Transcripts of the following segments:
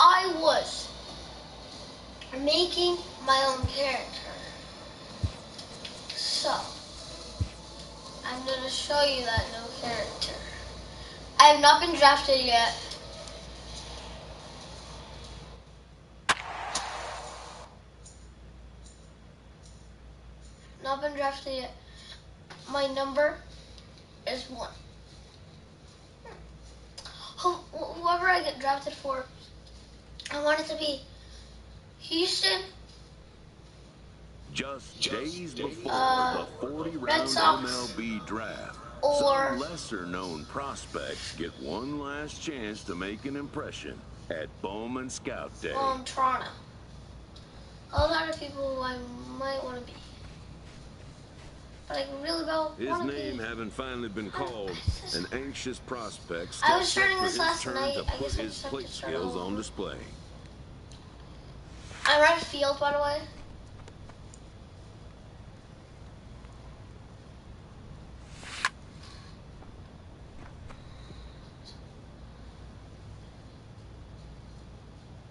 I was making my own character. So, I'm going to show you that new character. I have not been drafted yet. Not been drafted yet. My number is 1. Whoever I get drafted for, I want it to be Houston. Just days before the 40-round MLB draft, some lesser-known prospects get one last chance to make an impression at Bowman Scout Day. Toronto. A lot of people who I might want to be. But I really don't His want to name be. having finally been called, an anxious prospect I was steps up starting for this his last turn night. to I put guess I his just have to plate start skills over. on display. I'm right field, by the way.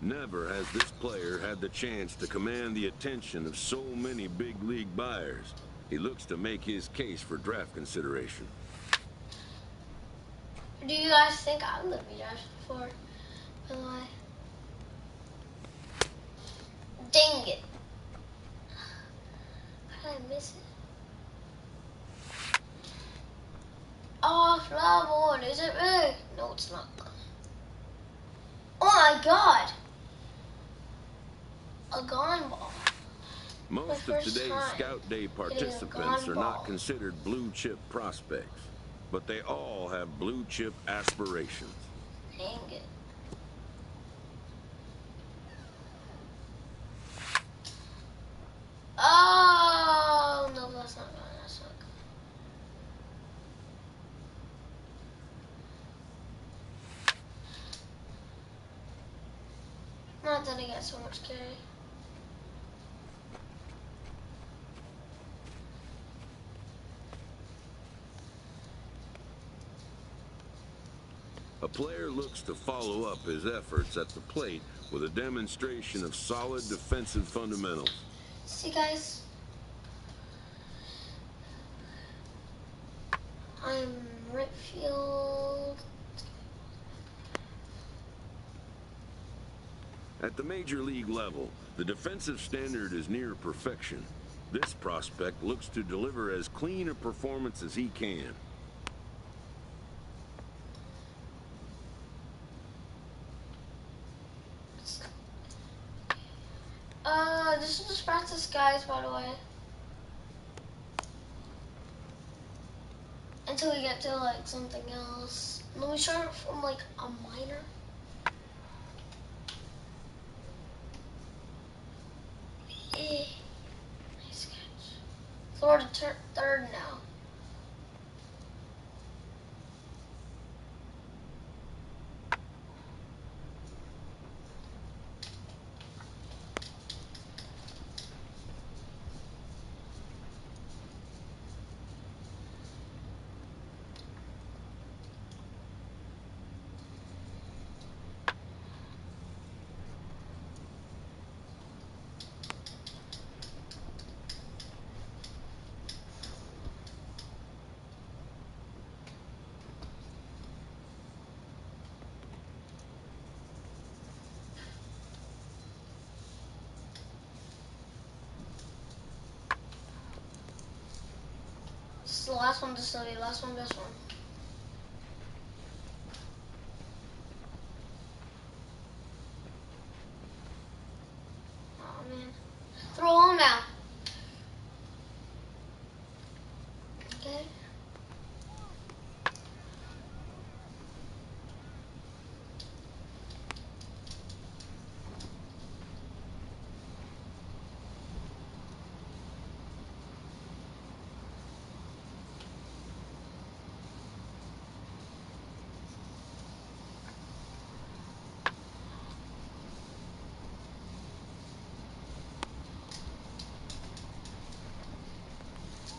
Never has this player had the chance to command the attention of so many big league buyers. He looks to make his case for draft consideration. Do you guys think I'm going to be drafted for, by the way? Dang it. How did I miss it? Oh, flower one, is it big? No, it's not. Oh my god! A gone ball. Most of today's Scout Day participants are not considered blue chip prospects, but they all have blue chip aspirations. Dang it. Oh, no, that's not good. That's not good. Not that I get so much carry. A player looks to follow up his efforts at the plate with a demonstration of solid defensive fundamentals. See, guys, I'm right field. At the major league level, the defensive standard is near perfection. This prospect looks to deliver as clean a performance as he can. This is just practice, guys, by the way. Until we get to, like, something else. Let me start from, like, a minor. Nice catch. Throw to third now. This is the last one to study. Last one, best one. Oh, man. Throw home now. Okay.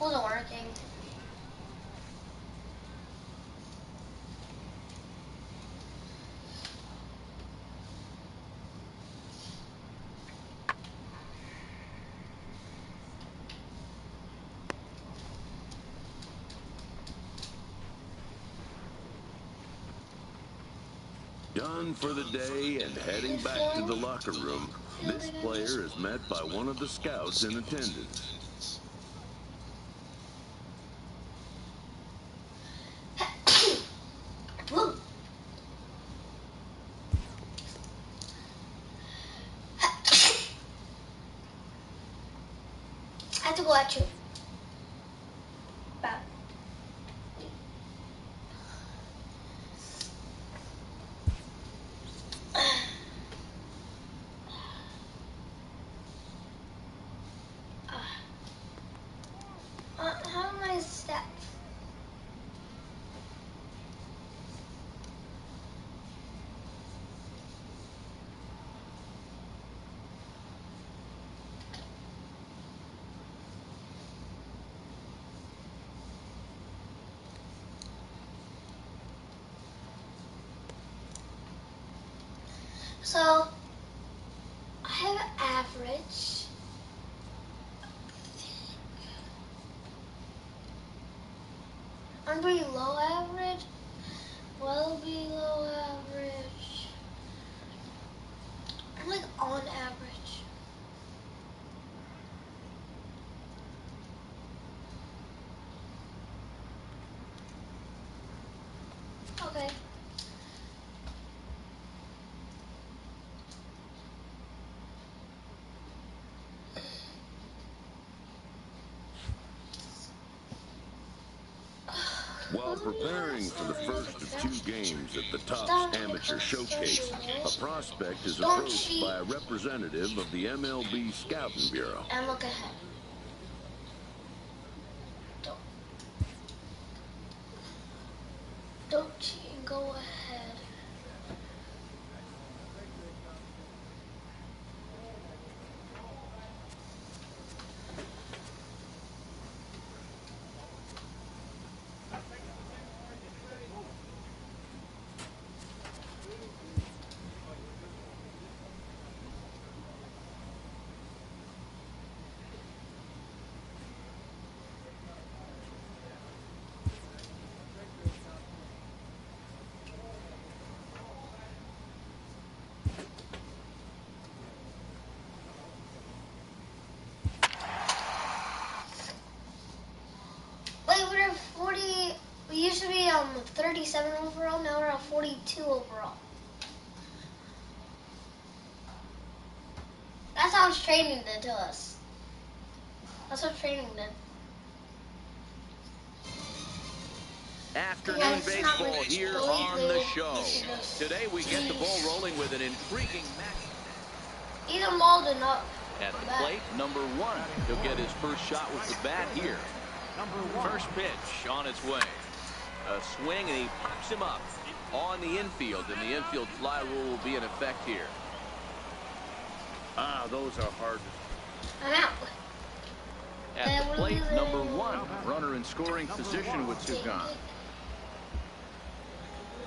Wasn't working. Done for the day and heading back to the locker room, this player is met by one of the scouts in attendance. I have to go at you. Bad. How am I steps? So, I have an average. I'm pretty low average. Well below average. I'm like on average. Okay. While preparing for the first of 2 games at the Topps Amateur Showcase, a prospect is approached by a representative of the MLB Scouting Bureau. And look ahead. Don't cheat and go ahead. Wait, we're at 40. We used to be 37 overall. Now we're at 42 overall. That's how training did to us. That's what training did. Afternoon baseball here on the show. Today we get the ball rolling with an intriguing match. Either mauled or not. At the plate, number 1. He'll get his first shot with the bat here. First pitch on its way. A swing, and he pops him up on the infield, and the infield fly rule will be in effect here. Those are hard. I'm out. At the plate, number 1. Runner in scoring position with 2 gone.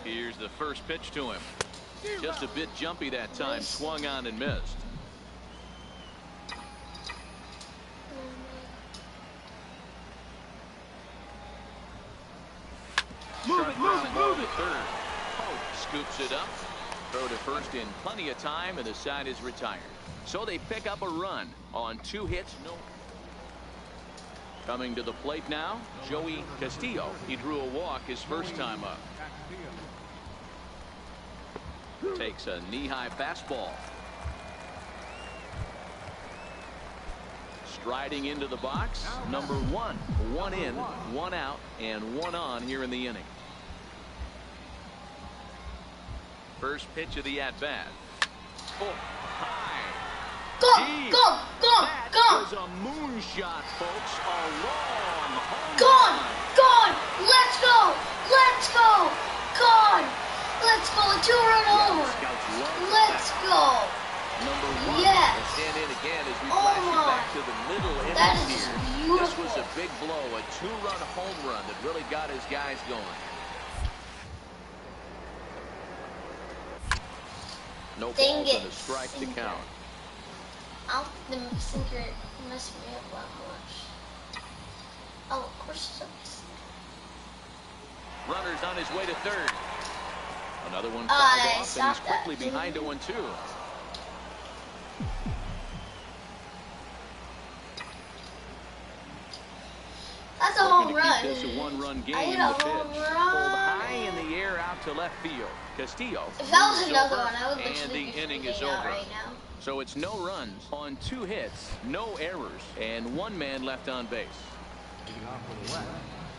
Here's the first pitch to him. Just a bit jumpy that time. Swung on and missed. Move it. Third. Pope scoops it up. Throw to first in plenty of time, and the side is retired. So they pick up a run on 2 hits. No. Coming to the plate now, Joey Castillo. He drew a walk his first time up. Takes a knee-high fastball. Striding into the box, number 1. 1 in, 1 out, and 1 on here in the inning. First pitch of the at-bat. Oh, high. Go! That was a moonshot, folks. A long home Gone! run. Let's go! Gone! Let's go! A 2-run homer! Let's go! Number 1 Yes. will stand in again as we Oh flash you my. back to the middle That innings is here. beautiful. This was a big blow, a 2-run home run that really got his guys going. No balls and a strike to count. The sinker messed me up that much. Oh, of course it's a sinker. Runner's on his way to third. Another one fouled off, and he's quickly behind 0-2. That's a home run. This a one-run game. I hit a home Pulled run. high in the air out to left field. Castillo. If that was another one, I would and literally the be inning freaking is out over. right now. So it's no runs on 2 hits, no errors, and 1 man left on base.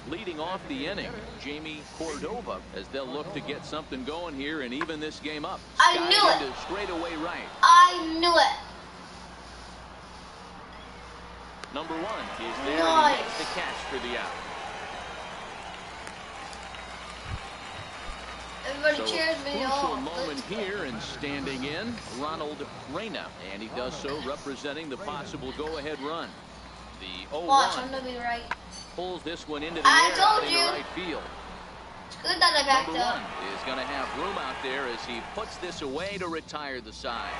Leading off the inning, Jamie Cordova, as they'll look to get something going here and even this game up. I knew it. Into straightaway right. I knew it. Number 1 is there. Nice. And he makes the catch for the out. Everybody So cheers me crucial on. moment here, and standing in, Ronald Reyna, and he does so representing the possible go-ahead run. The 0-1 Watch, I'm gonna be right. pulls this one into the I air told into you. right field. It's good that I backed Number up. 1 is going to have room out there as he puts this away to retire the side.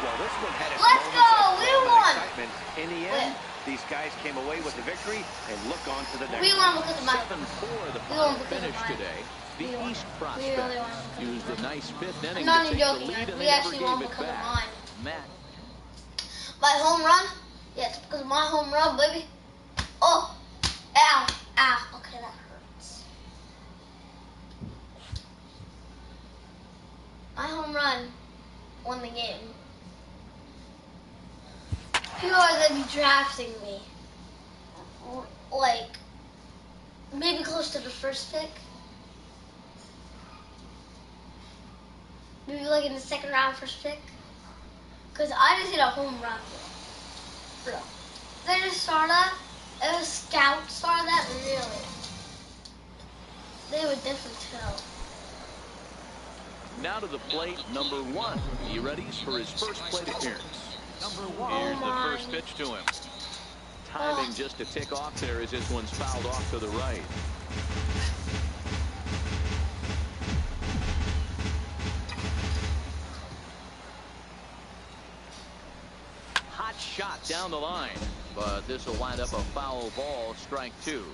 Well, this one had its Let's moments go! of We thrill and won! excitement. In the end, these guys came away with the victory and look on to the next We won because of my. 7-4 the We final won because of finish mine. today. The We won. East We prospect really won because of used a mine. nice 5th inning I'm not to even take joking, the lead, guys. and We they never actually gave won it because of back. mine. Matt. My home run? Yes, because of my home run, baby. Oh! Ow! Ow! Okay, that hurts. My home run won the game. People are going to be drafting me. Like, maybe close to the first pick. Maybe like in the second round, first pick. Because I just hit a home run. Bro. They just saw that. If a scout saw that, really. They would definitely tell. Now to the plate, number 1. He readies for his first plate appearance. Here's the first pitch to him. Timing just to tick off there as this one's fouled off to the right. Hot shot down the line, but this will wind up a foul ball, strike 2.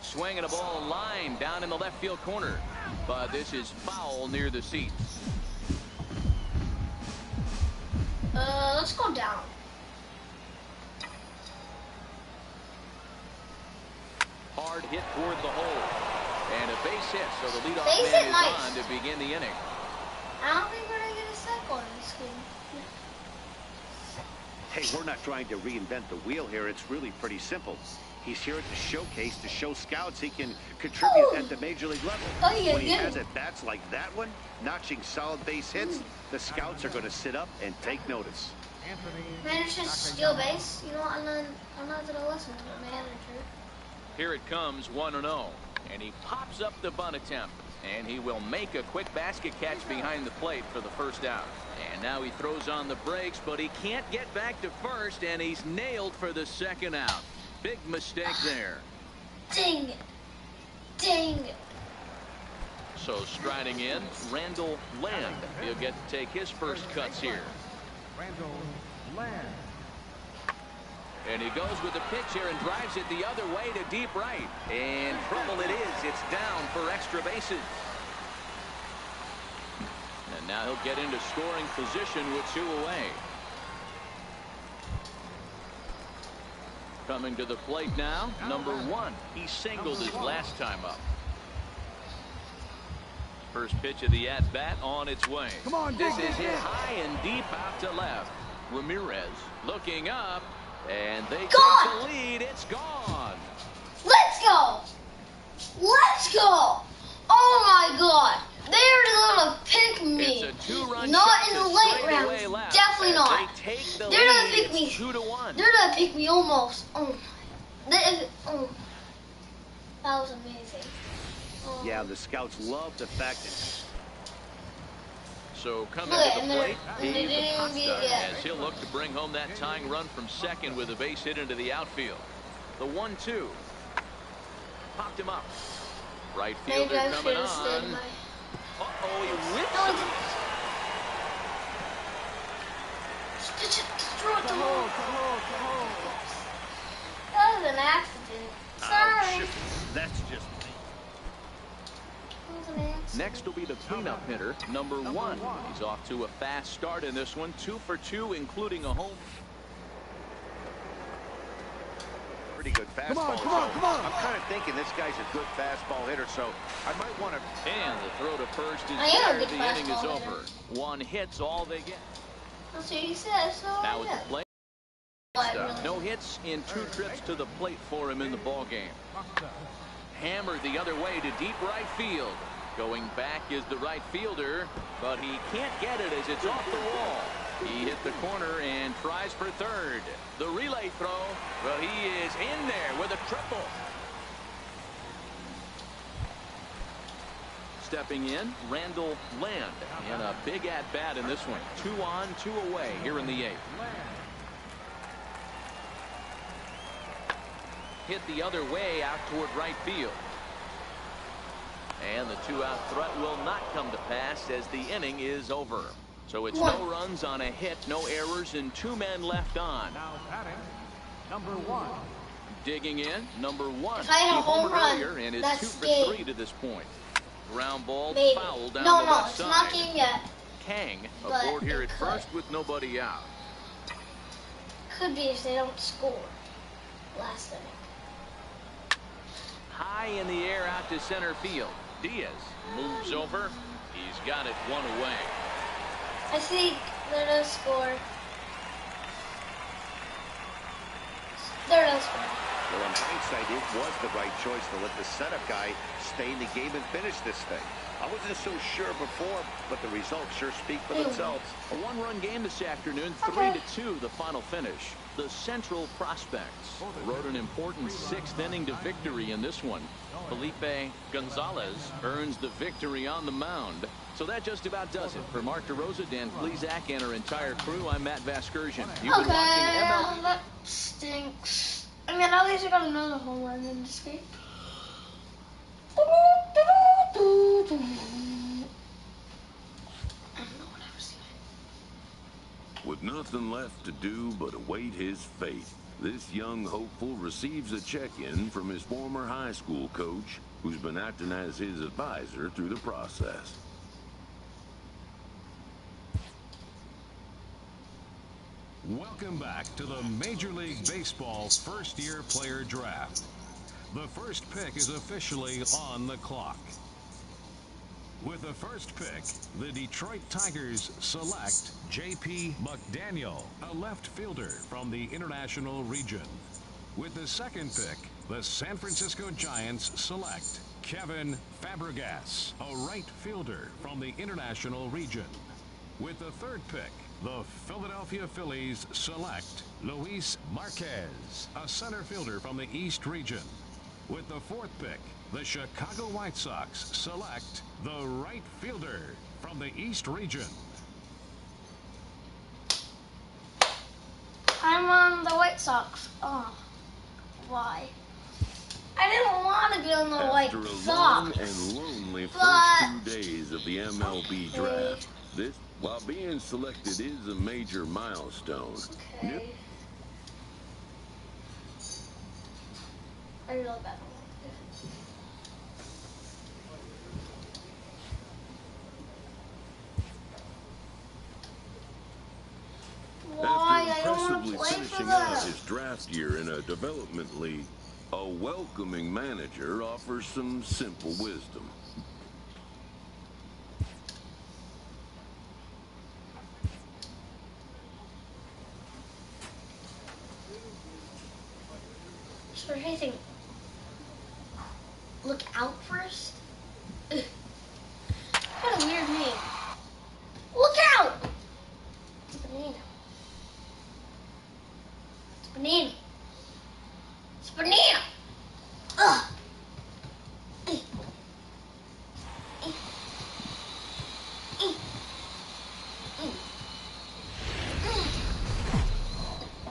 Swinging a ball line down in the left field corner, but this is foul near the seats. Let's go down. Hard hit toward the hole, and a base hit, so the leadoff Base man hit, is nice. on to begin the inning. I don't think we're going to get a sack on this game. Hey, we're not trying to reinvent the wheel here. It's really pretty simple. He's here at the showcase to show scouts he can contribute at the major league level. Oh, yeah, When he yeah. has at-bats like that one, notching solid base hits, the scouts are going to sit up and take notice. Manager steal base. You know what? I'm not going to listen to the manager. Here it comes, 1-0, and he pops up the bunt attempt, and he will make a quick basket catch behind the plate for the first out. And now he throws on the brakes, but he can't get back to first, and he's nailed for the second out. Big mistake there. Dang it. Dang it. So striding in, Randall Land. He'll get to take his first cuts here. And he goes with the pitch here and drives it the other way to deep right. And trouble it is. It's down for extra bases. And now he'll get into scoring position with 2 away. Coming to the plate now, number 1. He singled his last time up. First pitch of the at-bat on its way. Come on, this is hit high and deep out to left. Ramirez looking up, and they take the lead. It's gone. Let's go. Let's go. Oh, my God. They're going to pick me. It's a 2-run Not shot in to the late straightaway rounds. left. Definitely And not. They take the They're going lead. to pick me. It's 2-1. They're going to pick me almost. Oh, that was amazing. Oh. Yeah, the scouts love the fact that... So coming Look, to the and plate, they didn't even get it yet. as he'll look to bring home that tying run from second with a base hit into the outfield. The 1-2. Popped him up. Right fielder Maybe I coming should have stayed on. my... Uh-oh, he whips No, it. Pitch it. Throw it to home. was an accident. Sorry. Ouch. That's just me. It was an accident. Next will be the cleanup hitter, number 1. He's off to a fast start in this one, 2 for 2, including a home. Pretty good fastball. Come on. I'm kind of thinking this guy's a good fastball hitter, so I might want to. And the throw to first is I am a there. good The inning is fastball over. 1 hit's all they get. That's what you said, so Now at yeah. the plate. No hits in 2 trips to the plate for him in the ball game. Hammered the other way to deep right field. Going back is the right fielder, but he can't get it as it's off the wall. He hit the corner and tries for third. The relay throw, but he is in there with a triple. Stepping in, Randall Land, and a big at-bat in this one. 2 on, 2 away here in the 8th. Hit the other way out toward right field. And the 2-out threat will not come to pass as the inning is over. So it's no runs on a hit, no errors, and 2 men left on. Now batting, number 1. Digging in, number 1. If I hit a He home homered run, earlier and is that's 2 for game. 3 to this point. Ground ball Maybe. foul down No, the no, left it's side. not game yet. Kang But aboard here it at could. first with nobody out. Could be if they don't score last inning. High in the air out to center field. Diaz moves over. He's got it 1 away. I think they're gonna score. They're gonna score. Well, in hindsight, it was the right choice to let the setup guy stay in the game and finish this thing. I wasn't so sure before, but the results sure speak for themselves. A 1-run game this afternoon, Okay. 3-2 the final finish. The Central Prospects rode an important 6th inning to victory in this one. Felipe Gonzalez earns the victory on the mound. So that just about does it. For Mark DeRosa, Dan Plesac, and our entire crew, I'm Matt Vasgersian. You've been watching MLB. That stinks. I mean, at least I got another home run in this game. I don't know what I was doing. With nothing left to do but await his fate, this young hopeful receives a check-in from his former high school coach, who's been acting as his advisor through the process. Welcome back to the Major League Baseball first-year player draft. The first pick is officially on the clock. With the first pick, the Detroit Tigers select J.P. McDaniel, a left fielder from the International Region. With the second pick, the San Francisco Giants select Kevin Fabregas, a right fielder from the International Region. With the third pick, the Philadelphia Phillies select Luis Marquez, a center fielder from the East Region. With the fourth pick, the Chicago White Sox select the right fielder from the East Region. I'm on the White Sox. Oh, why? I didn't want to be on the White After a Sox. long and lonely first 2 days of the MLB draft, this, while being selected, is a major milestone. Okay. I really bad. Why? I After don't want to impressively play for finishing out them. his draft year in a development league, a welcoming manager offers some simple wisdom. So what do you think? Look out first? Ugh. What a weird name. Look out! It's a banana. It's a banana. It's a banana. Ugh.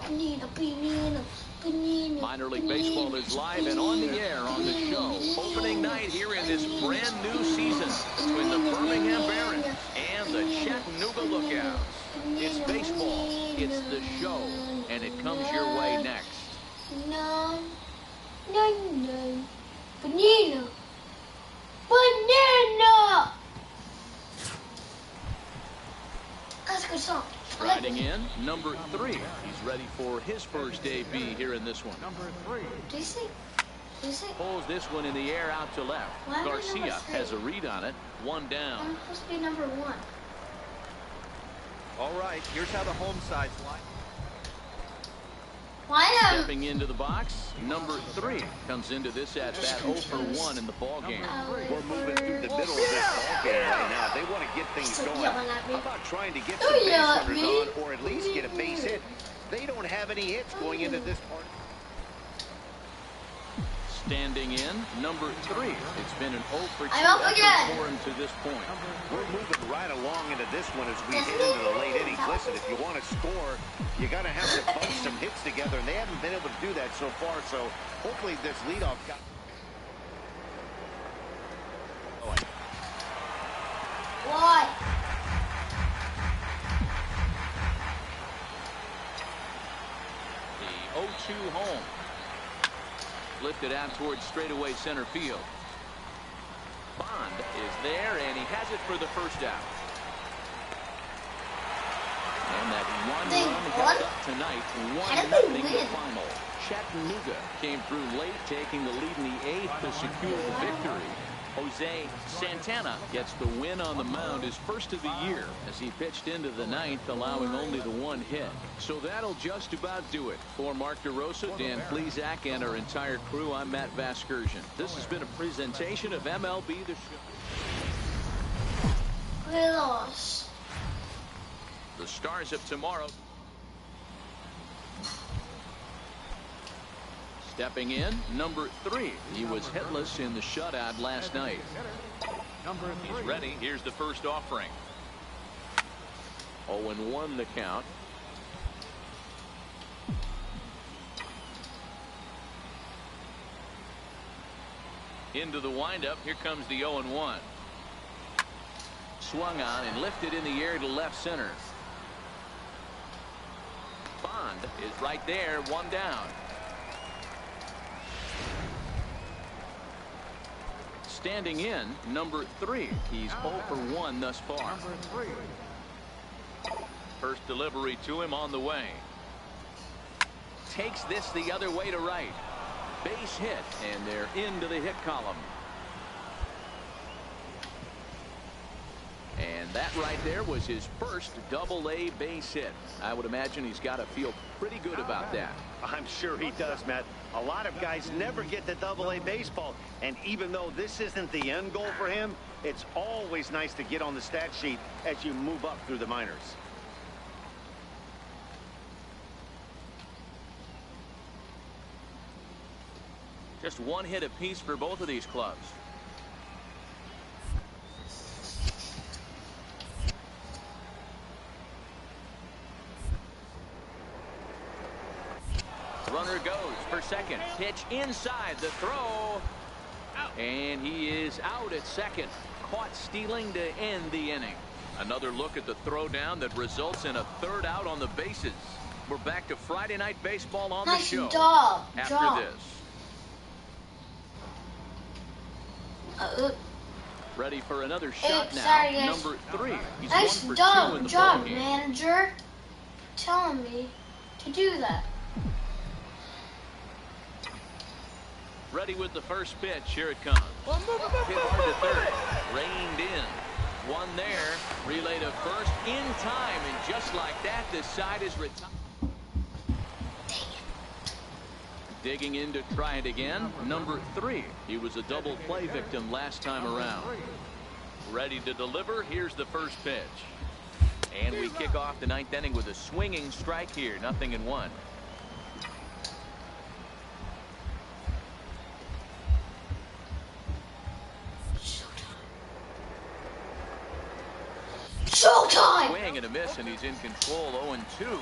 Banana, banana. Banana, Minor League Baseball is live and on the air on the show. Opening night here in this brand new season between the Birmingham Barons and the Chattanooga Lookouts. It's baseball, it's the show, and it comes your way next. No. Banana. Banana. That's a good song. Riding in, number 3. He's ready for his first debut here in this one. Number 3. Do you see? Pulls this one in the air out to left. Why am I Garcia number 3? has a read on it. 1 down. I'm supposed to be number 1. All right, here's how the home side's line. Why am Stepping into the box, number 3 comes into this at bat 0 for 1 in the ball game. We're moving through the middle of this ball game right now. They want to get things Still going. yelling at me. How about trying to get Don't some base yell at runners me. on, or at least get a base hit? They don't have any hits going into this part. Standing in, number 3. It's been an 0 for 2 I'm up effort again. for him to this point. We're moving right along into this one as we Doesn't hit into he? the late innings. Listen, if you want to score, you got to have to bunch some hits together, and they haven't been able to do that so far. So hopefully this leadoff got. Why? The 0-2 home. Lifted out towards straightaway center field. Bond is there, and he has it for the first out. And that one They run won? got up tonight, How did they 1-0 the win? final. Chattanooga came through late, taking the lead in the 8th to secure the victory. Jose Santana gets the win on the mound, his first of the year, as he pitched into the 9th, allowing only the 1 hit. So that'll just about do it. For Mark DeRosa, Dan Plesac, and our entire crew, I'm Matt Vasgersian. This has been a presentation of MLB The Show. We lost. The Stars of tomorrow. Stepping in, number 3. He was hitless in the shutout last night. Number 3. He's ready. Here's the first offering. 0-1 the count. Into the windup. Here comes the 0-1. Swung on and lifted in the air to left center. Bond is right there, 1 down. Standing in, number 3. He's 0 for 1 thus far. Number 3. First delivery to him on the way. Takes this the other way to right. Base hit, and they're into the hit column. And that right there was his first double-A base hit. I would imagine he's got to feel pretty good about that. I'm sure he does, Matt. A lot of guys never get to double-A baseball, and even though this isn't the end goal for him, it's always nice to get on the stat sheet as you move up through the minors. Just 1 hit apiece for both of these clubs. Runner goes for second. Pitch inside the throw. And he is out at second. Caught stealing to end the inning. Another look at the throw down that results in a 3rd out on the bases. We're back to Friday Night Baseball on the show. After this. Ready for another shot now. Sorry, guys. Number 3. He's Nice 1 for 2 in the job, ballgame. manager. Telling me to do that. Ready with the first pitch. Here it comes. Hit hard to third. Reined in. 1 there. Relay to first in time. And just like that, this side is retired. Digging in to try it again. Number 3. He was a double play victim last time around. Ready to deliver. Here's the first pitch. And we kick off the 9th inning with a swinging strike here. 0-1. Showtime! Swing and a miss, and he's in control. 0-2.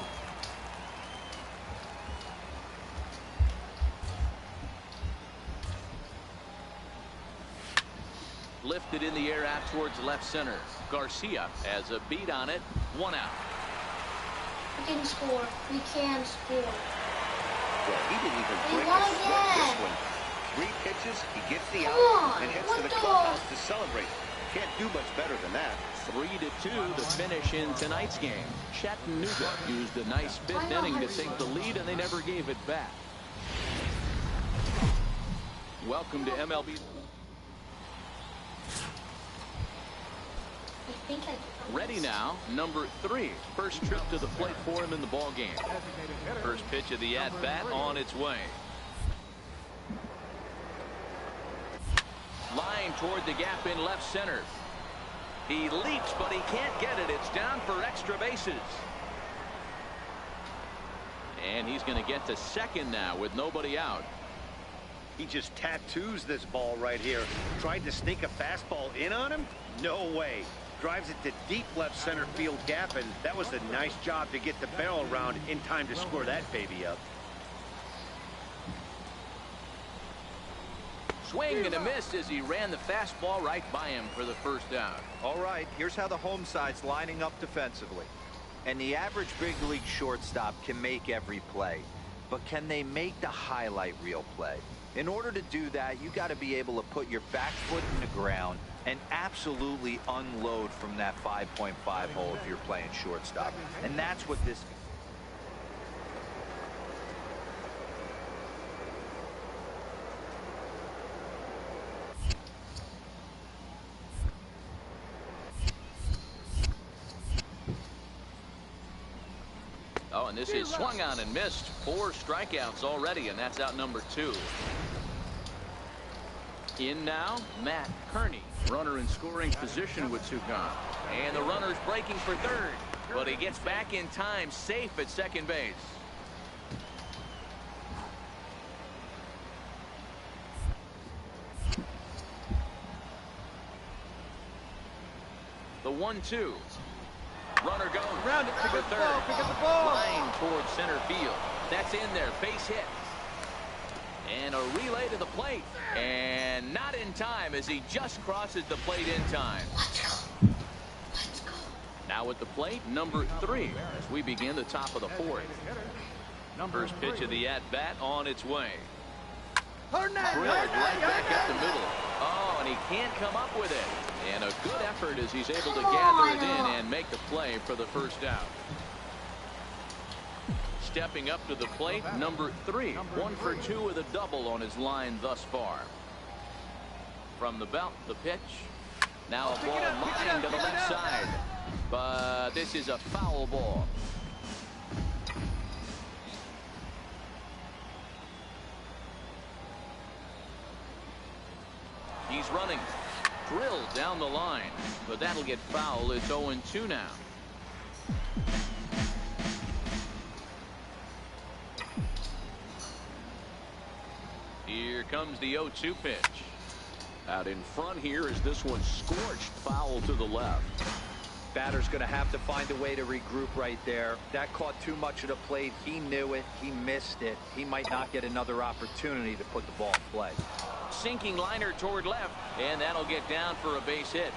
Lifted in the air out towards left center. Garcia has a beat on it. 1 out. We can score. We can score. Well, he didn't even He break won a sweat this again. one. 3 pitches, he gets the Come out on, and heads what to the the- clubhouse to celebrate. Can't do much better than that. 3-2 the finish in tonight's game. Chattanooga used a nice fifth inning to take the lead, and they never gave it back. Welcome to MLB. I think I did. Ready now, number 3. First trip to the plate for him in the ball game. First pitch of the at-bat on its way. Line toward the gap in left center. He leaps, but he can't get it. It's down for extra bases. And he's going to get to second now with nobody out. He just tattoos this ball right here. Tried to sneak a fastball in on him? No way. Drives it to deep left center field gap, and that was a nice job to get the barrel around in time to score that baby up. Swing and a miss as he ran the fastball right by him for the first down. All right, here's how the home side's lining up defensively. And the average big league shortstop can make every play. But can they make the highlight reel play? In order to do that, you got to be able to put your back foot in the ground and absolutely unload from that 5.5 hole if you're playing shortstop. And that's what this... Oh, and this is swung on and missed. 4 strikeouts already, and that's out number 2. In now, Matt Kearney. Runner in scoring position with 2 gone. And the runner's breaking for third, but he gets back in time, safe at second base. The 1-2. Runner goes round it for third. Line towards center field. That's in there. Base hit. And a relay to the plate. And not in time as he just crosses the plate in time. Let's go. Let's go. Now at the plate, number 3 as we begin the top of the 4th. First pitch of the at-bat on its way. Drilled right back up the middle. Oh, and he can't come up with it. And a good effort as he's able to gather it in and make the play for the first out. Stepping up to the plate, number 3. 1 for 2 with a double on his line thus far. From the belt, the pitch. Now a ball lined to the left side. But this is a foul ball. He's running. Drilled down the line, but that'll get foul. It's 0-2 now. Here comes the 0-2 pitch. Out in front here is this one scorched foul to the left. Batter's going to have to find a way to regroup right there. That caught too much of the plate. He knew it. He missed it. He might not get another opportunity to put the ball in play. Sinking liner toward left, and that'll get down for a base hit.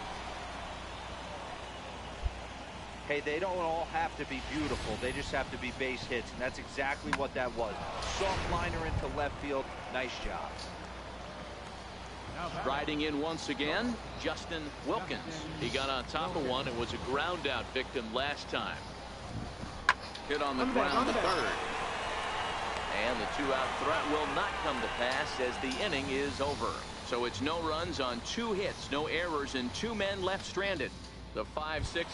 Hey, they don't all have to be beautiful. They just have to be base hits, and that's exactly what that was. Soft liner into left field. Nice job. Riding in once again, Justin Wilkins. He got on top of one and was a ground out victim last time. Hit on the ground to third. And the 2-out threat will not come to pass as the inning is over. So it's no runs on 2 hits, no errors, and 2 men left stranded. The 5-6 and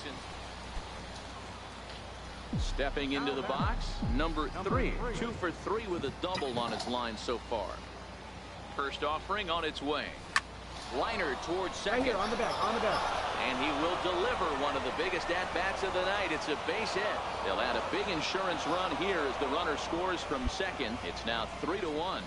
stepping into the box, number 3. 2 for 3 with a double on his line so far. First offering on its way. Liner towards second. Right here, on the back. And he will deliver one of the biggest at-bats of the night. It's a base hit. They'll add a big insurance run here as the runner scores from second. It's now 3-1.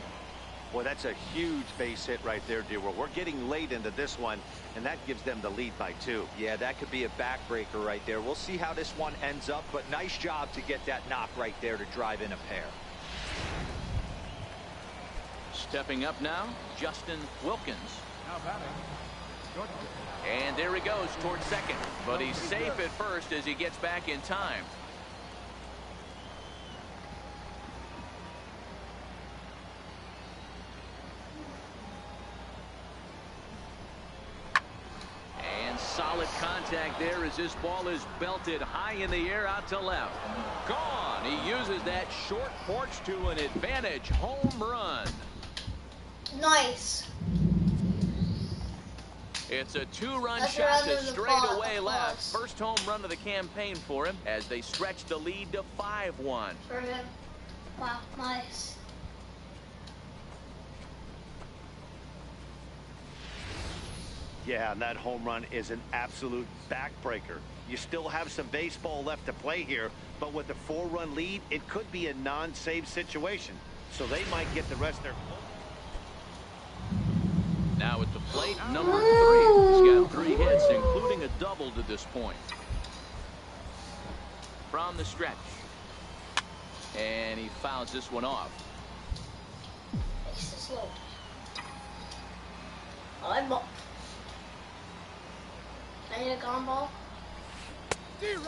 Boy, that's a huge base hit right there, Dewar. We're getting late into this one, and that gives them the lead by 2. Yeah, that could be a backbreaker right there. We'll see how this one ends up, but nice job to get that knock right there to drive in a pair. Stepping up now, Justin Wilkins. Now batting. And there he goes towards second. But he's safe at first as he gets back in time. Solid contact there as this ball is belted high in the air out to left. Gone. He uses that short porch to an advantage home run. Nice. It's a two-run That's shot to rather the straightaway applause. left. First home run of the campaign for him as they stretch the lead to 5-1. For him. Wow, nice. Yeah, and that home run is an absolute backbreaker. You still have some baseball left to play here, but with a 4-run lead, it could be a non-save situation. So they might get the rest of their... Now at the plate, number 3. He's got 3 hits, including a double to this point. From the stretch. And he fouls this one off. This is low. I'm up. I need a gone ball.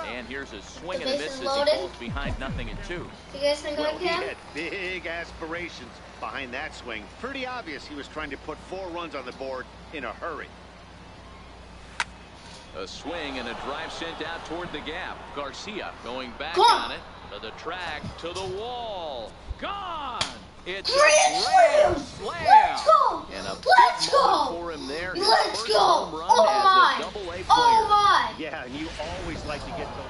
And here's a swing The and a base miss is as loaded. he falls behind 0-2. You guys think Well, I he can? had big aspirations behind that swing. Pretty obvious he was trying to put 4 runs on the board in a hurry. A swing and a drive sent out toward the gap. Garcia going back Gone. on it. To the track, to the wall. Gone! It's Grand a slam! grand slam! Let's go! And a Let's big go! moment for him there. His Let's first go! home run Oh as my! a double-A player. Oh my! Yeah, and you always like to get those.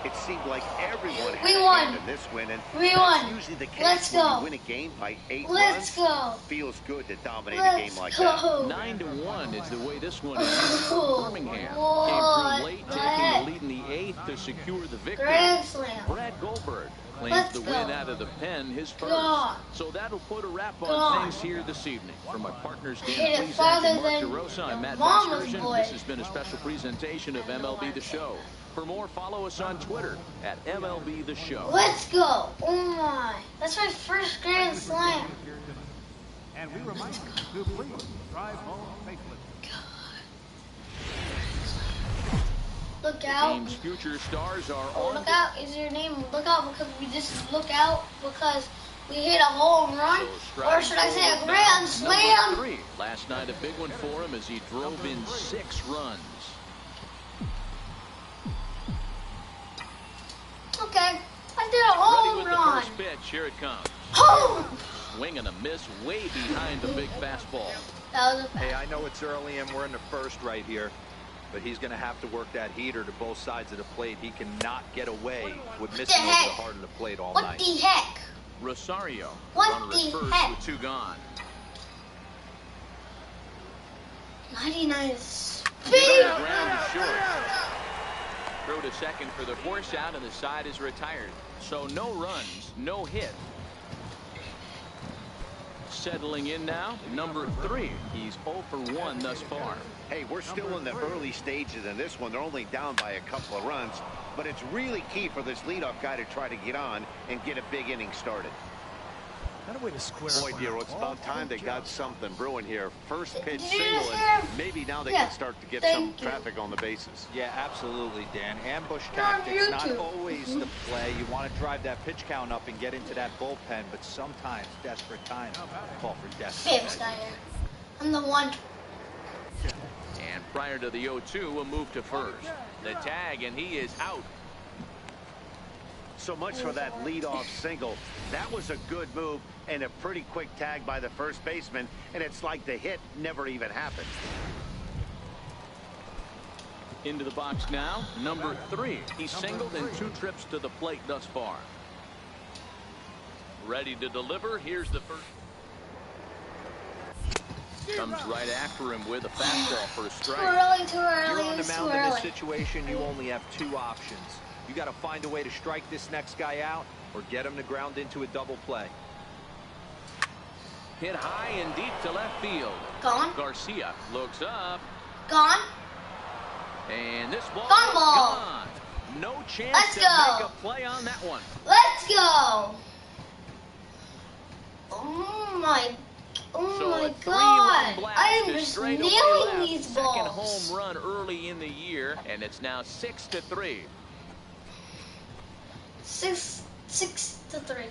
It seemed like everyone had We a won. hand in this win, and We that's won. usually the case Let's when go. you win a game by 8 Let's runs. go! Feels good to dominate a Let's game like that. go! 9-1 is the way this one is. Oh, Birmingham what came through late, the taking heck? the lead in the 8th to secure the victory. Grand slam! Brad Goldberg claims Let's the go. win out of the pen, his first. God. So that'll put a wrap on God. things here this evening. From my partners hit Dan it Plesac farther and Mark than DeRosa, I'm Matt Mama's Vasgersian. boy. This has been a special presentation of MLB The Show. For more, follow us on Twitter at MLB The Show. Let's go! Oh my! That's my first grand slam. And we remind you to please drive home safely. Look The out! game's future stars are Oh, on. look out! Is your name? Look out because we just look out because we hit a home run, or should I say a grand slam? Number 3. Last night a big one for him as he drove in 6 runs. Okay, I did a Ready home with run. the first pitch. Here it comes. Home! Swing and a miss way behind the big fastball. That was a Hey, I know it's early and we're in the first right here, but he's going to have to work that heater to both sides of the plate. He cannot get away with missing over the heck? heart of the plate all What night. the heck? Rosario. What runner at the first heck? with 2 gone. 99 is The big. ground is short. Throw to second for the force out, and the side is retired. So no runs, no hit. Settling in now, number 3. He's 0 for 1 thus far. Hey, we're still in the early stages in this one. They're only down by a couple of runs, but it's really key for this leadoff guy to try to get on and get a big inning started. Not a way to square Boy, up dear, on it's a about ball. time they got something brewing here. First pitch Did you single, just and hear? maybe now they Yeah, can start to get thank some you. traffic on the bases. Yeah, absolutely, Dan. Ambush You're on tactics, not YouTube. always the play. You want to drive that pitch count up and get into that bullpen, but sometimes desperate times call for desperate. Bam, Steiner. I'm the one. And prior to the 0-2, a move to first. The tag, and he is out. So much for that leadoff single. That was a good move and a pretty quick tag by the first baseman, and it's like the hit never even happened. Into the box now, number 3. He's singled in 2 trips to the plate thus far. Ready to deliver. Here's the first. Comes right after him with a fastball for a Too strike. early, too You're early, on the too mound in this early. situation. You only have 2 options. You got to find a way to strike this next guy out or get him to ground into a double play. Hit high and deep to left field. Gone. Garcia looks up, Gone. and this ball Gone is ball. gone. No chance Let's to go. make a play on that one. Let's go. Oh my. Oh So my a 3-run God. blast I am to just straightaway nailing left. these Second balls. home run early in the year, and it's now 6-3. 6-3.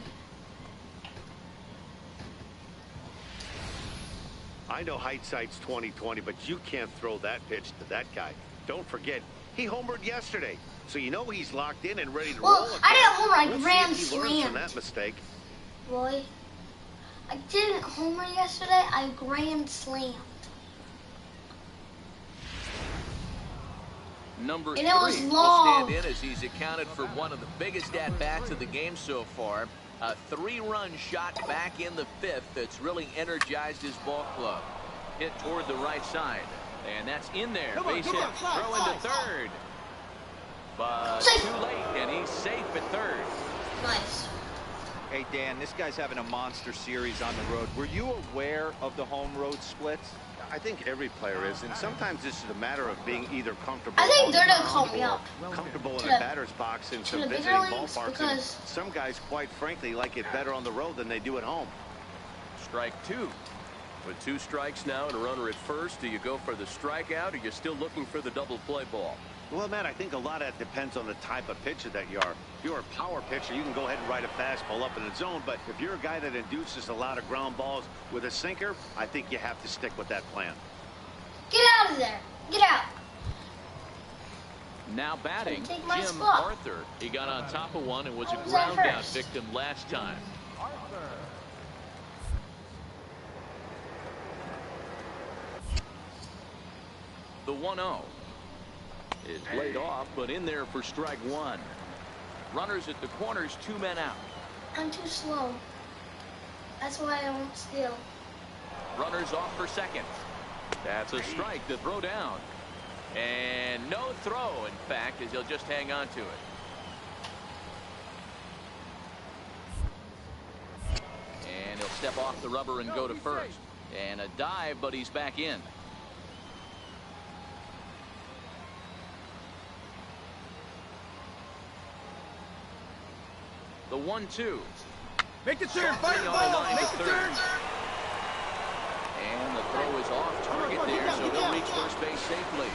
I know hindsight's 20/20, but you can't throw that pitch to that guy. Don't forget, he homered yesterday, so you know he's locked in and ready to roll. Well, I didn't homer, I grand see if he learns from slammed. that mistake. Roy, I didn't homer yesterday, I grand slammed. Number 3 And it was will long. stand in as he's accounted for one of the biggest at-bats of the game so far. A 3-run shot back in the 5th that's really energized his ball club. Hit toward the right side. And that's in there. Base hit, throw into third. But too late, and he's safe at third. Nice. Hey, Dan, this guy's having a monster series on the road. Were you aware of the home road splits? I think every player is, and sometimes this is a matter of being either comfortable. I think they're gonna call me up. Comfortable in the- a batter's box in some the visiting bigger leagues, ballparks. And because- some guys, quite frankly, like it better on the road than they do at home. Strike 2. With 2 strikes now and a runner at first, do you go for the strikeout or you're still looking for the double play ball? Well, Matt, I think a lot of that depends on the type of pitcher that you are. If you're a power pitcher, you can go ahead and ride a fastball up in the zone. But if you're a guy that induces a lot of ground balls with a sinker, I think you have to stick with that plan. Get out of there. Get out. Now batting, Take my Jim spot. Arthur. He got on top of one and was a Who's at ground out first? victim last time. The 1-0 is laid off, but in there for strike 1. Runners at the corners, 2 men out. I'm too slow. That's why I won't steal. Runners off for second. That's a strike to throw down. And no throw, in fact, as he'll just hang on to it. And he'll step off the rubber and go to first. And a dive, but he's back in. The 1-2. Make the turn, fight the ball, make the turn. And the throw is off target there, so he'll reach first base safely.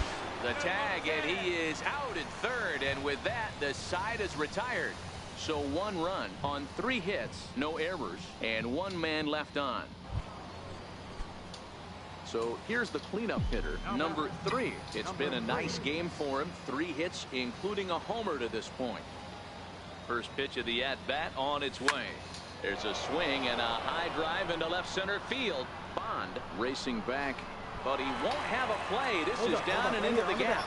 The tag, and he is out at third, and with that, the side is retired. So 1 run on 3 hits, no errors, and 1 man left on. So here's the cleanup hitter, number 3. It's been a nice game for him. 3 hits, including a homer to this point. First pitch of the at-bat on its way. There's a swing and a high drive into left center field. Bond racing back, but he won't have a play. This is down and into the gap.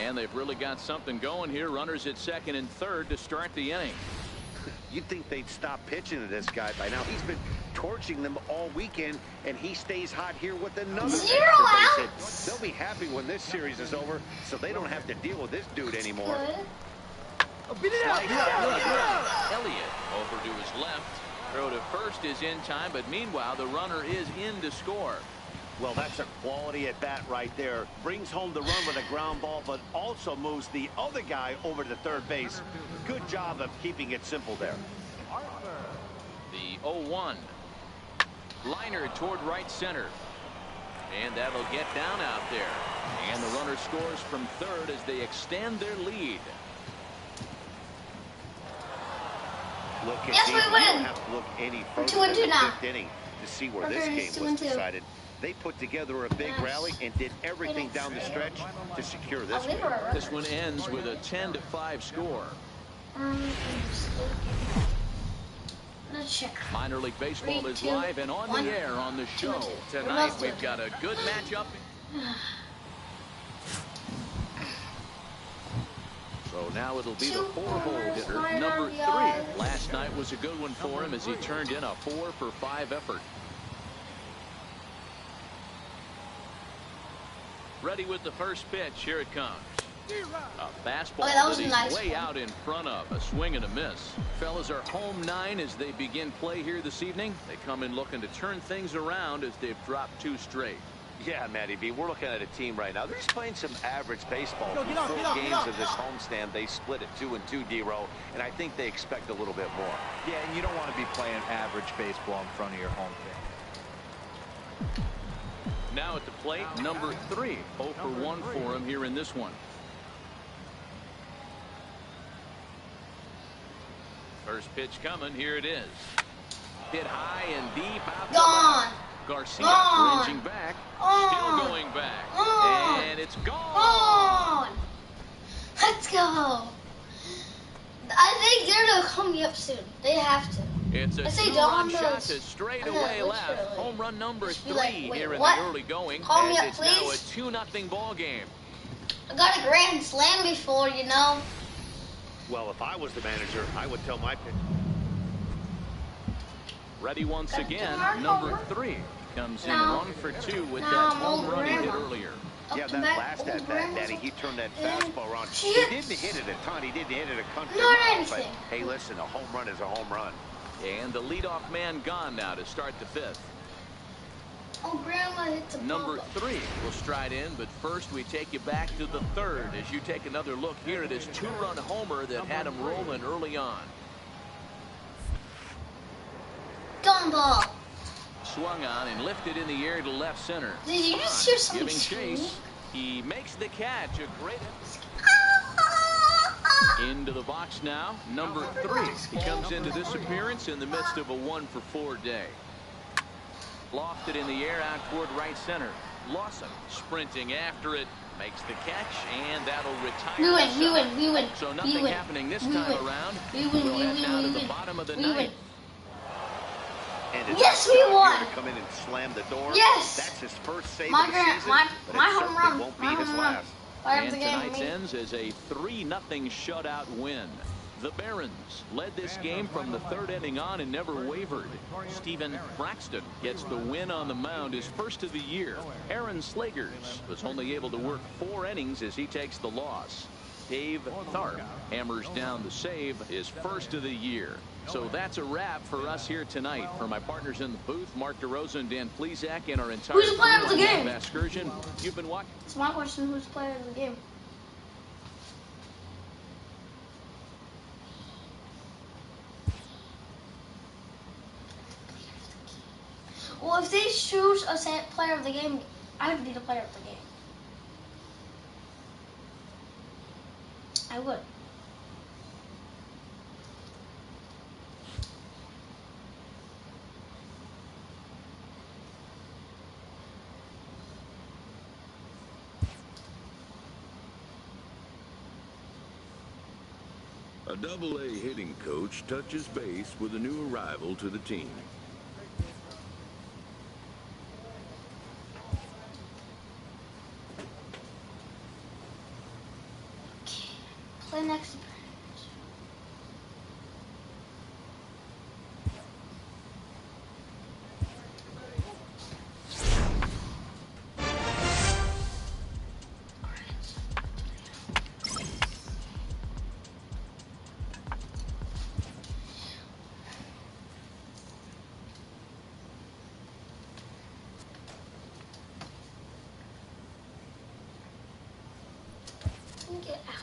And they've really got something going here. Runners at second and third to start the inning. You'd think they'd stop pitching to this guy by now. He's been torching them all weekend, and he stays hot here with another 0 extra base outs. hit. They'll be happy when this series is over, so they don't have to deal with this dude anymore. Good. Elliott over to his left. Throw to first is in time, but meanwhile the runner is in to score. Well, that's a quality at bat right there. Brings home the run with a ground ball, but also moves the other guy over to third base. Good job of keeping it simple there. The 0-1. Liner toward right center. And that'll get down out there. And the runner scores from third as they extend their lead. Look at Yes, these. we You win. don't have to look any further 2-2 than the now. 5th inning to see where Okay, this it's game was 2-2. decided. They put together a big rally and did everything down the stretch to secure this win. This one ends with a 10-5 score. Let's check. Minor League Baseball 3, is 2, live and on 1. the air on the show. 2-2. Tonight we've got a good matchup. So now it'll be the 4-hole hitter, number 3. Last night was a good one for him as he turned in a 4-for-5 effort. Ready with the first pitch. Here it comes. A fastball that was that he's nice. way out in front of. A swing and a miss. Fellas are home 9 as they begin play here this evening. They come in looking to turn things around as they've dropped 2 straight. Yeah, Matty B, we're looking at a team right now. They're just playing some average baseball. Get up, Through get up, 4 get games up. of this homestand, they split at 2-2, D-Row, and I think they expect a little bit more. Yeah, and you don't want to be playing average baseball in front of your home fan. Now at the plate, number 3. 0-for-1 for him here in this one. First pitch coming. Here it is. Hit high and deep out. Gone. Garcia Gone. ranging back. Gone. Still going back. Gone. It's gone. On! Let's go. I think they're gonna come up soon. They have to. It's a I say two-run don't shot those. to straight I know, away literally. left. Home run number Just be 3 like, wait, here in what? the early going. Call me as up, it's now a please. 2-0 ball game. I got a grand slam before, you know. Well, if I was the manager, I would tell my pitcher. Ready once Got again, tomorrow. number 3 comes in No. 1 for 2 with No, that I'm home old run he hit grandma. earlier. Yeah, that last at bat, Daddy, he turned that fastball around. He Shit. didn't hit it a ton. He didn't hit it a country Not mile. But anything. hey, listen, a home run is a home run. And the leadoff man gone now to start the 5th. Oh, Grandma hit the Number ball. 3 will stride in, but first we take you back to the 3rd as you take another look here at his 2-run homer that had him rolling early on. Gumball. Swung on and lifted in the air to left center. Did you just hear something Giving scream? chase. He makes the catch. A great into the box now. Number 3. He comes into this appearance in the midst of a 1-for-4 day. Lofted in the air out toward right center. Lawson sprinting after it. Makes the catch, and that'll retire. We win. So nothing happening this time around. We win. We'll head now to the bottom of the ninth. And it's Yes, we here won. to come in and slam the door. Yes. That's his first save My of the grand- season, my- but my it home certainly run. won't be My his home run. last. Fire up And the game, tonight's me. ends as a 3-0 shutout win. The Barons led this game from the 3rd inning on and never wavered. Stephen Braxton gets the win on the mound, his first of the year. Aaron Slagers was only able to work 4 innings as he takes the loss. Dave Tharp hammers down the save, his first of the year. So that's a wrap for us here tonight. For my partners in the booth, Mark DeRosa and Dan Plesac, and our entire Who's the player of the crew on game? Excursion, you've been watching. It's my question. Who's the player of the game? Well, if they choose a player of the game, I would be the player of the game. I would. A Double-A hitting coach touches base with a new arrival to the team. Play next. Get out.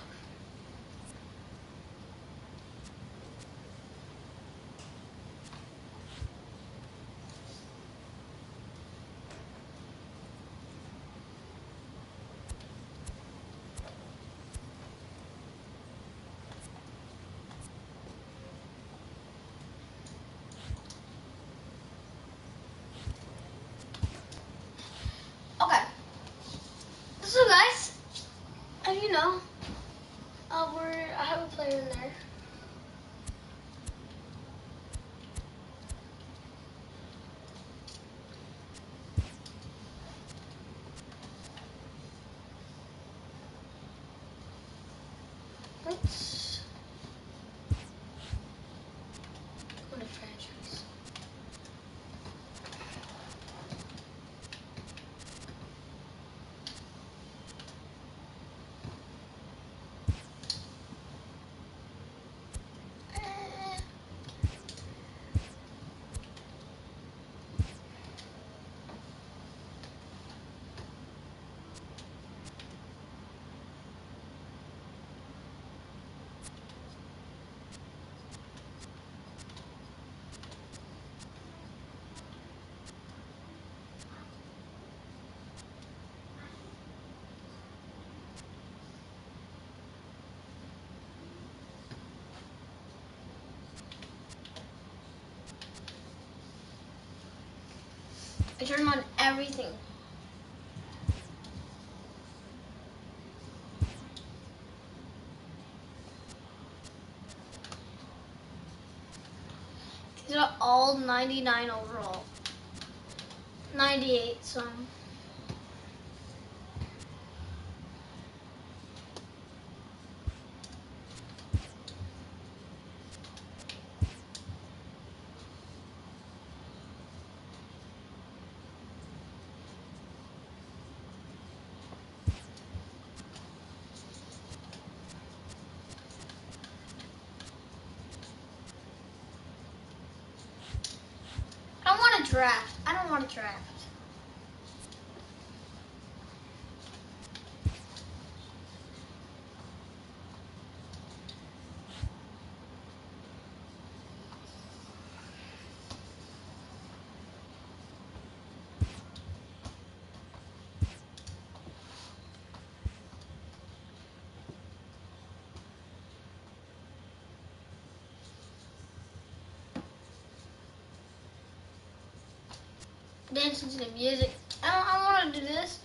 Okay. So guys, as you know, I have a player in there. Let's go to franchise. I turned on everything. These are all 99 overall. 98 some. I don't want to draft. I don't want to draft. Dancing to the music. I want to do this.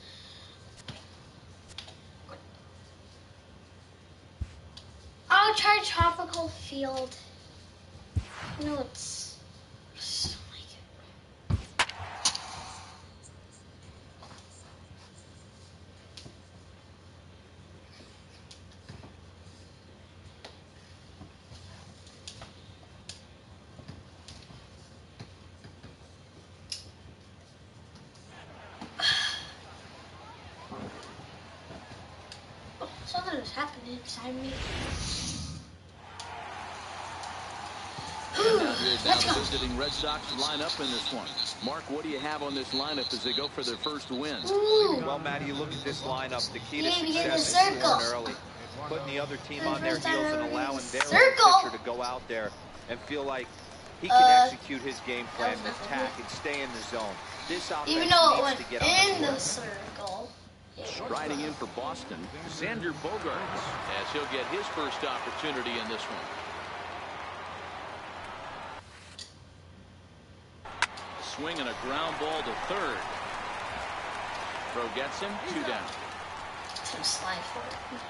I'll try Tropical Field. You know, it's so like it. Something is happening inside me. Now the visiting Red Sox line up in this one. Mark, what do you have on this lineup as they go for their first win? Well, Matty, you look at this lineup. The key to success is scoring early, putting the other team on their heels and allowing their own pitcher to go out there and feel like he can execute his game plan and attack and stay in the zone. This offense even though it needs to went get on in the the board. circle. Striding in for Boston, Xander Bogaerts, as he'll get his first opportunity in this one. Swing and a ground ball to third. Throw gets him, 2 down. Slide forward.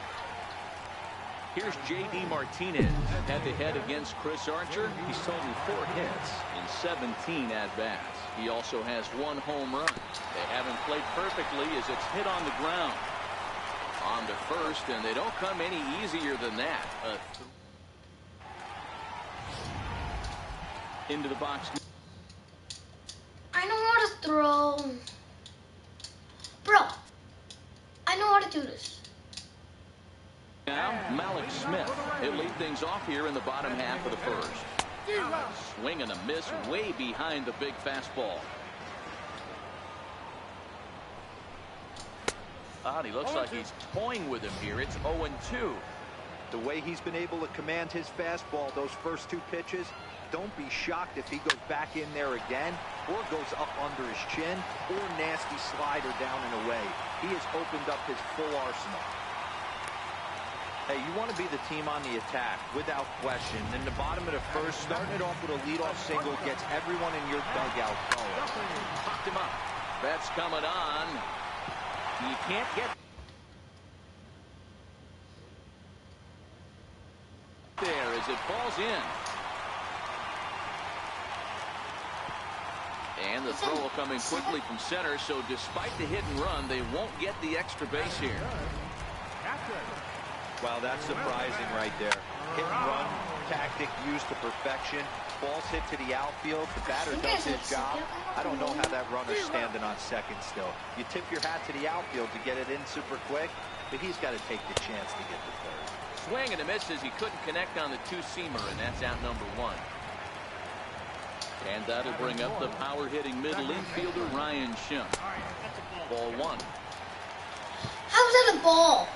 Here's J.D. Martinez head-to-head against Chris Archer. He's totaled 4 hits in 17 at-bats. He also has 1 home run. They haven't played perfectly as it's hit on the ground. On to first, and they don't come any easier than that. Into the box. I know how to throw. Bro, I know how to do this. Now, Malik Smith. He'll lead things off here in the bottom half of the first. Swing and a miss way behind the big fastball. He looks like he's toying with him here. It's 0-2. The way he's been able to command his fastball those first 2 pitches, don't be shocked if he goes back in there again or goes up under his chin or nasty slider down and away. He has opened up his full arsenal. Hey, you want to be the team on the attack, without question. In the bottom of the first, starting it off with a leadoff single gets everyone in your dugout going. Popped him up. That's coming on. You can't get there as it falls in. And the throw coming quickly from center, so despite the hit and run, they won't get the extra base here. Well, that's surprising right there. Hit and run tactic used to perfection. Balls hit to the outfield. The batter does his job. I don't know how that runner's standing on second still. You tip your hat to the outfield to get it in super quick, but he's got to take the chance to get to third. Swing and a miss as he couldn't connect on the 2-seamer, and that's out number 1. And that'll bring up the power-hitting middle infielder, Ryan Schimpf. Ball 1. How was that a ball?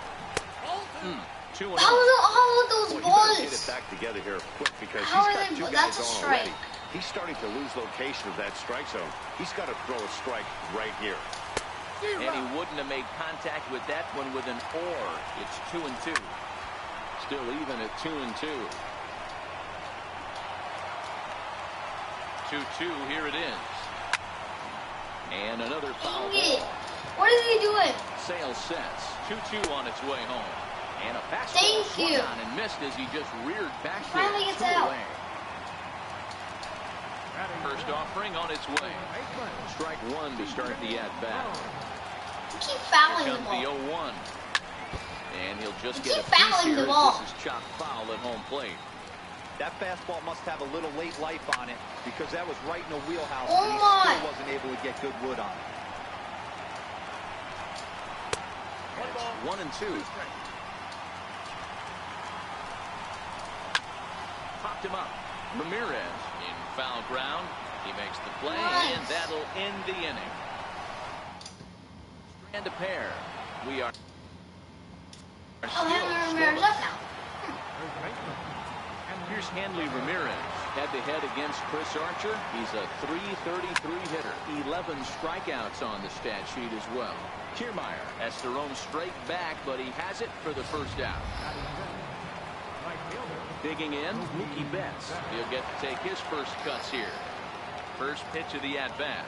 2-0. How are those balls? Get it back together here quick because How he's are got they? 2 guys That's a on strike. already. He's starting to lose location of that strike zone. He's got to throw a strike right here. And he wouldn't have made contact with that one with an or. It's 2-2. Still even at 2-2. 2-2, here it is. And another foul ball. What is he doing? Sale sets. 2-2 on its way home. And a fastball Thank swung you. on and missed as he just reared back Finally there. gets 2 out. away. First offering on its way. Strike one to start the at-bat. You keep fouling the Here ball. comes the 0-1. And he'll just You get a keep piece fouling here the as ball. this is chopped foul at home plate. That fastball must have a little late life on it because that was right in the wheelhouse, Oh and he my. still wasn't able to get good wood on it. It's 1-2. Popped him up. Ramirez in foul ground. He makes the play, and that'll end the inning. Strand a pair. We are Oh, still Ramirez scoreless. up now. Here's Hanley Ramirez, head-to-head against Chris Archer. He's a .333 hitter. 11 strikeouts on the stat sheet as well. Kiermaier has to roam straight back, but he has it for the first out. Digging in, Mookie Betts. He'll get to take his first cuts here. First pitch of the at-bat.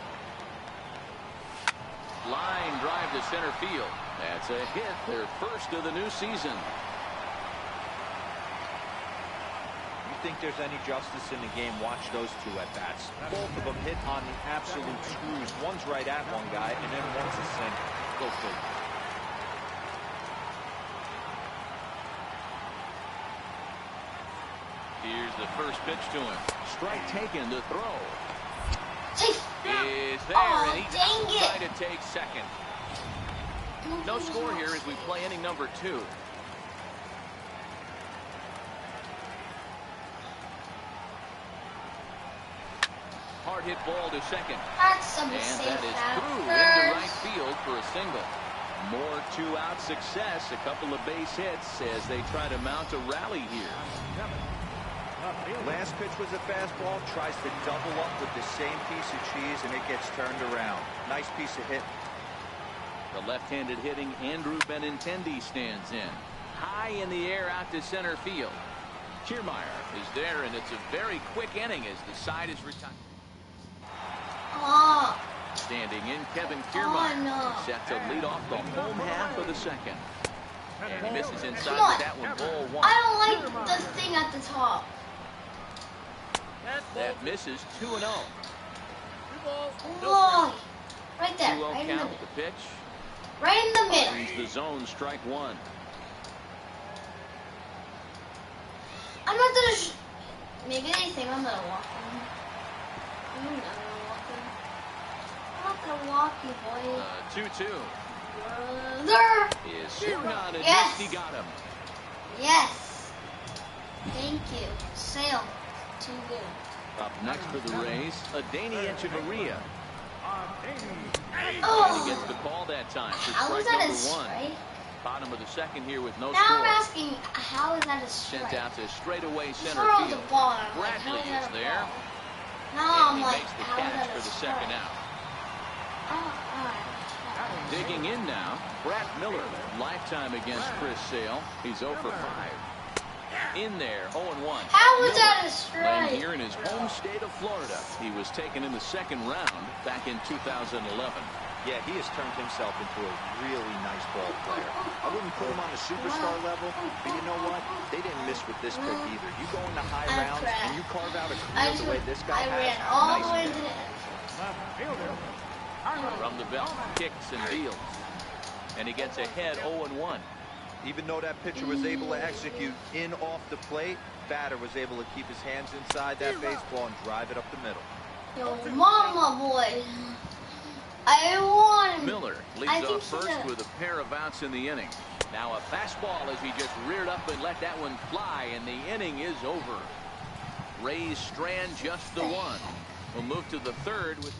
Line drive to center field. That's a hit, their first of the new season. Think there's any justice in the game, watch those two at-bats. Both of them hit on the absolute screws. One's right at one guy, and then one's a single. Go figure. Here's the first pitch to him. Strike taken to throw. Is there, Oh, and he's dang it. outside to take second. No score here as we play inning number 2. Hard hit ball to second. That's a And mistake. that is through into right field for a single. More two-out success, a couple of base hits as they try to mount a rally here. Last pitch was a fastball, tries to double up with the same piece of cheese, and it gets turned around. Nice piece of hit. The left-handed hitting Andrew Benintendi stands in. High in the air out to center field. Kiermaier is there, and it's a very quick inning as the side is retired. Oh, Standing in, Kevin Kiermaier. Oh, no. Set to lead off the home half of the second. And he misses inside Come on. with that one, ball one. I don't like the thing at the top. That misses 2-0. Whoa. Right there. 2-0 Right in the count, middle. the pitch. Right in the middle. Leaves the zone, strike one. I'm not gonna. Maybe they think I'm gonna walk in. I'm not gonna walk you, boy. 2-2. There. Is swung on and Yes. he got him. Yes. Thank you. Sail. Too good. Up next for the Rays, Adani Echeverria. And Oh. he gets the call that time for How is strike that a number one. strike? Bottom of the second here with no Now score. I'm asking, how is that a Sent strike? out to straightaway center Throw the field. ball. I'm like, how Bradley is that is a there. ball? Now And I'm he like, makes the how is catch that for a the strike? second out. Oh, all right. Digging in now, Brett Miller. Lifetime against Chris Sale. He's 0 for 5. In there, 0-1. How is Miller that a playing strike? here in his home state of Florida. He was taken in the second round back in 2011. Yeah, he has turned himself into a really nice ball player. I wouldn't put him on the superstar level, but you know what? They didn't miss with this pick either. You go into high I rounds crashed. and you carve out a I career the way this guy I ran has. all the Nice way pick. to the end. From the belt, kicks and deals. And he gets ahead 0-1. Even though that pitcher was able to execute in off the plate, batter was able to keep his hands inside that baseball and drive it up the middle. Yo, mama boy. I want him. Miller I leads think off first he's a- with a pair of outs in the inning. Now a fastball as he just reared up and let that one fly, and the inning is over. Rays strand just the one. We'll move to the third with.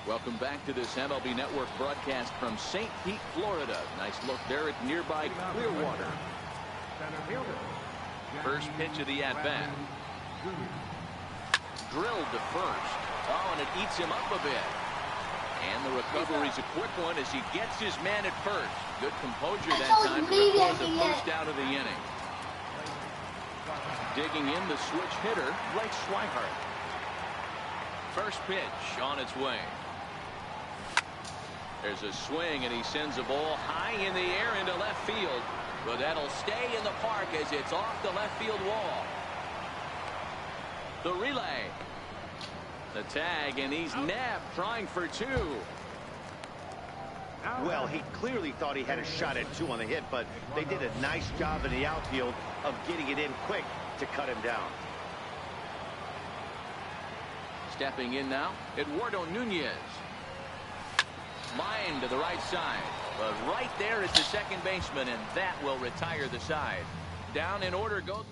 Welcome back to this MLB Network broadcast from St. Pete, Florida. Nice look there at nearby Clearwater. First pitch of the at-bat. Drilled to first. Oh, and it eats him up a bit. And the recovery's a quick one as he gets his man at first. Good composure that time to record the first out of the inning. Digging in the switch hitter, Blake Swihart. First pitch on its way. There's a swing, and he sends a ball high in the air into left field. But that'll stay in the park as it's off the left field wall. The relay. The tag, and he's napped, trying for 2. Well, he clearly thought he had a shot at 2 on the hit, but they did a nice job in the outfield of getting it in quick to cut him down. Stepping in now, Eduardo Nunez. Line to the right side. But right there is the second baseman, and that will retire the side. Down in order goes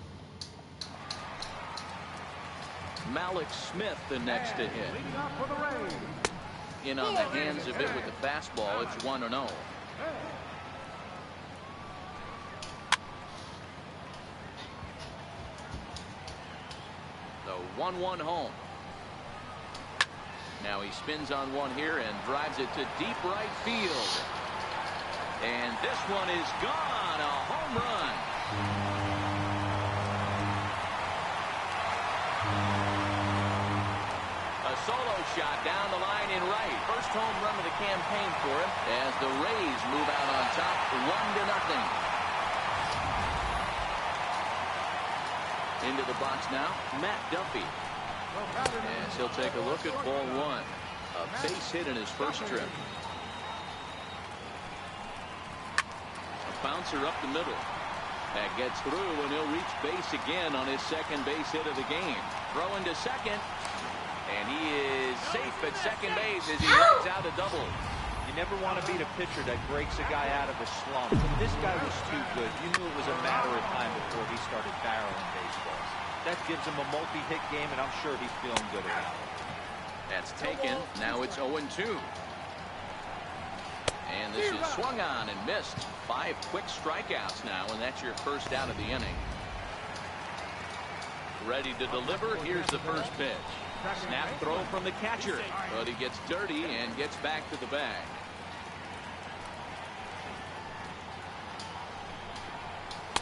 Malik Smith, the next to hit. In on the hands of it with the fastball. It's 1-0. The 1-1 home. Now he spins on one here and drives it to deep right field. And this one is gone. A home run. A solo shot down the line in right. First home run of the campaign for him as the Rays move out on top 1-0. Into the box now, Matt Duffy. Yes, he'll take a look at ball 1. A base hit in his first trip. A bouncer up the middle. That gets through, and he'll reach base again on his second base hit of the game. Throw into second. And he is safe at second base as he runs out a double. You never want to beat a pitcher that breaks a guy out of a slump. This guy was too good. You knew it was a matter of time before he started barreling baseballs. That gives him a multi-hit game, and I'm sure he's feeling good about it. That's taken. Now it's 0-2. And this is swung on and missed. 5 quick strikeouts now, and that's your first out of the inning. Ready to deliver. Here's the first pitch. Snap throw from the catcher, but he gets dirty and gets back to the bag.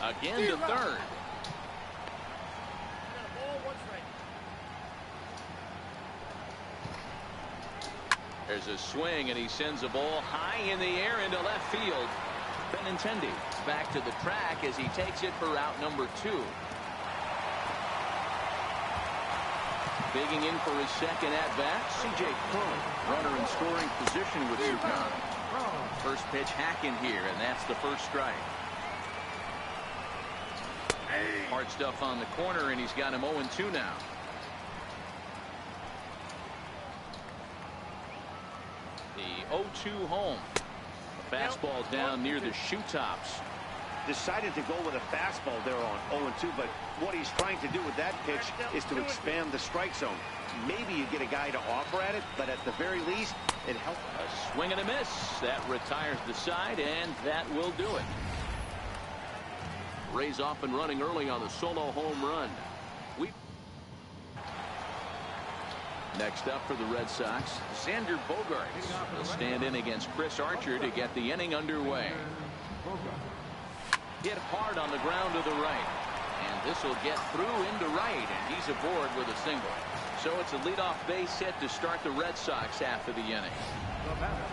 Again to third. There's a swing, and he sends a ball high in the air into left field. Benintendi back to the track as he takes it for out number 2. Bigging in for his second at-bat, C.J. Cron. Runner in scoring position with Sukan. First pitch hack in here, and that's the first strike. Hard stuff on the corner, and he's got him 0-2 now. The 0-2 home. A fastball down near the shoe tops. Decided to go with a fastball there on 0-2, but what he's trying to do with that pitch is to expand the strike zone. Maybe you get a guy to offer at it, but at the very least, it helps. A swing and a miss. That retires the side, and that will do it. Rays off and running early on the solo home run. Next up for the Red Sox, Xander Bogaerts will stand in against Chris Archer to get the inning underway. Hit hard on the ground to the right. And this will get through into right, and he's aboard with a single. So it's a leadoff base hit to start the Red Sox half of the inning.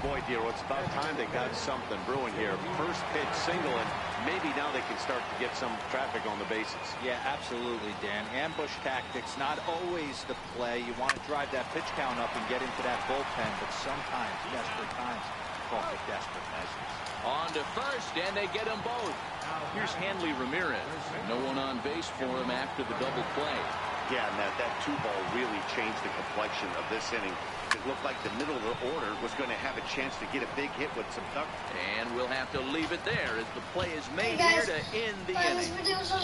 Boy, Dero, it's about time they got something brewing here. First pitch single, and maybe now they can start to get some traffic on the bases. Yeah, absolutely, Dan. Ambush tactics, not always the play. You want to drive that pitch count up and get into that bullpen, but sometimes, desperate times, call for desperate measures. On to first, and they get them both. Here's Hanley Ramirez. No one on base for him after the double play. Yeah, and that 2-ball really changed the complexion of this inning. It looked like the middle of the order was going to have a chance to get a big hit with some duck. And we'll have to leave it there as the play is made here to end the inning.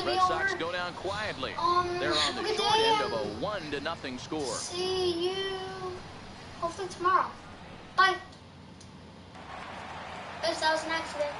Red Sox go down quietly. They're on the short end of a 1-0 score. See you hopefully tomorrow. Bye. That was an accident.